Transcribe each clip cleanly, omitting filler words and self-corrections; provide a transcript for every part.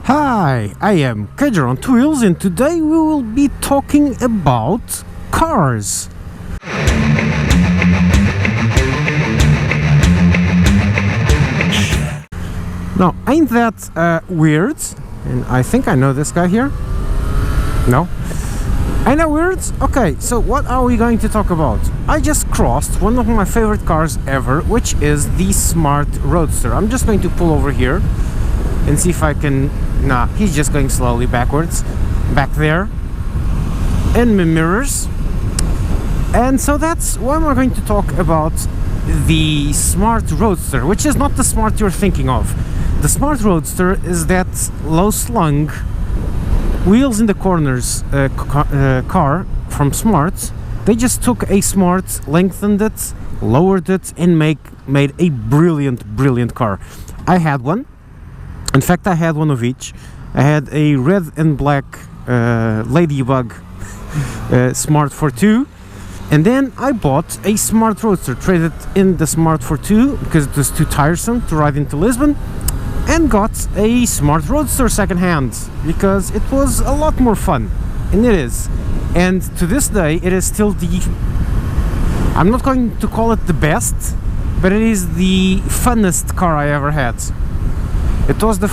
Hi, I am Kedger on Wheels, and today we will be talking about cars. Now, ain't that weird? And I think I know this guy here. No? Ain't that weird? Okay, so what are we going to talk about? I just crossed one of my favorite cars ever, which is the Smart Roadster. I'm just going to pull over here and see if I can... Nah, he's just going slowly backwards. Back there. In the mirrors. And so that's why we're going to talk about the Smart Roadster, which is not the Smart you're thinking of. The Smart Roadster is that low-slung, wheels in the corners car from Smart. They just took a Smart, lengthened it, lowered it, and made a brilliant car. I had one. In fact, I had one of each. I had a red and black Ladybug Smart 42, and then I bought a Smart Roadster, traded in the Smart 42 because it was too tiresome to ride into Lisbon, and got a Smart Roadster second-hand because it was a lot more fun, and it is. And to this day, it is still the... I'm not going to call it the best, but it is the funnest car I ever had. It was the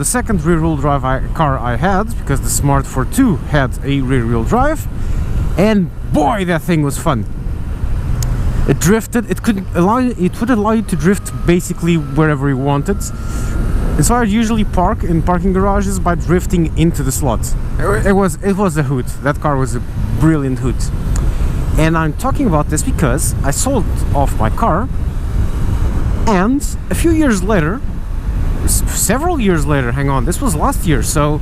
second rear-wheel drive car I had, because the Smart 42 had a rear-wheel drive, and boy, that thing was fun. It drifted. It would allow you to drift basically wherever you wanted. And so I usually park in parking garages by drifting into the slot. It was a hoot. That car was a brilliant hoot. And I'm talking about this because I sold off my car, and a few years later, several years later, hang on, this was last year, so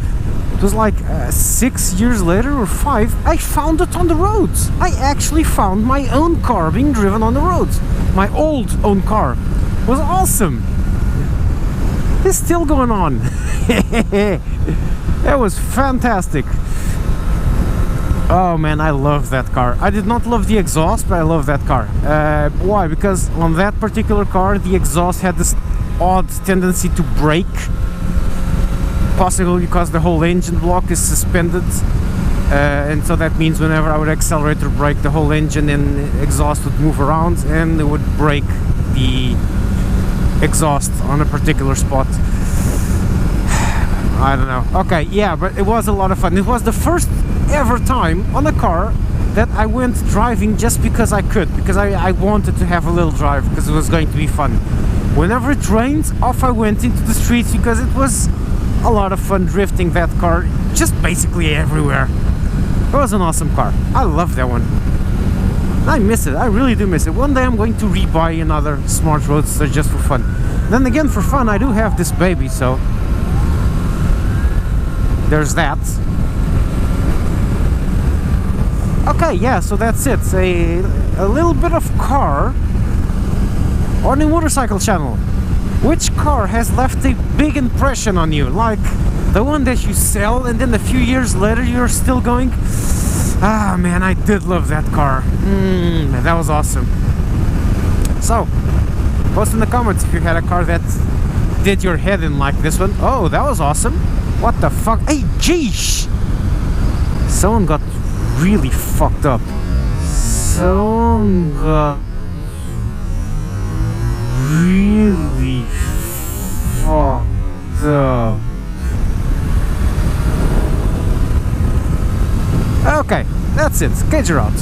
it was like 6 years later or 5, I found it on the roads. I actually found my own car being driven on the roads. My old own car. It was awesome. It's still going on. That was fantastic. Oh man, I love that car. I did not love the exhaust, but I love that car. Why? Because on that particular car, the exhaust had this odd tendency to break, possibly because the whole engine block is suspended, and so that means whenever I would accelerate or brake, the whole engine and exhaust would move around and it would break the exhaust on a particular spot. I don't know. Okay, yeah, but it was a lot of fun. It was the first ever time on a car that I went driving just because I could, because I wanted to have a little drive, because it was going to be fun. Whenever it rained, off I went into the streets because it was a lot of fun drifting that car just basically everywhere. It was an awesome car. I love that one. I miss it. I really do miss it. One day I'm going to re-buy another Smart Roadster just for fun. Then again, for fun, I do have this baby, so there's that. Okay, yeah, so that's it. A little bit of car on the motorcycle channel. Which car has left a big impression on you? Like the one that you sell and then a few years later you're still going, ah man, I did love that car. That was awesome. So, post in the comments if you had a car that did your head in like this one. Oh, that was awesome. What the fuck? Hey, geesh! Someone got really fucked up. Someone got really fucked up. Okay, that's it. Kedger out.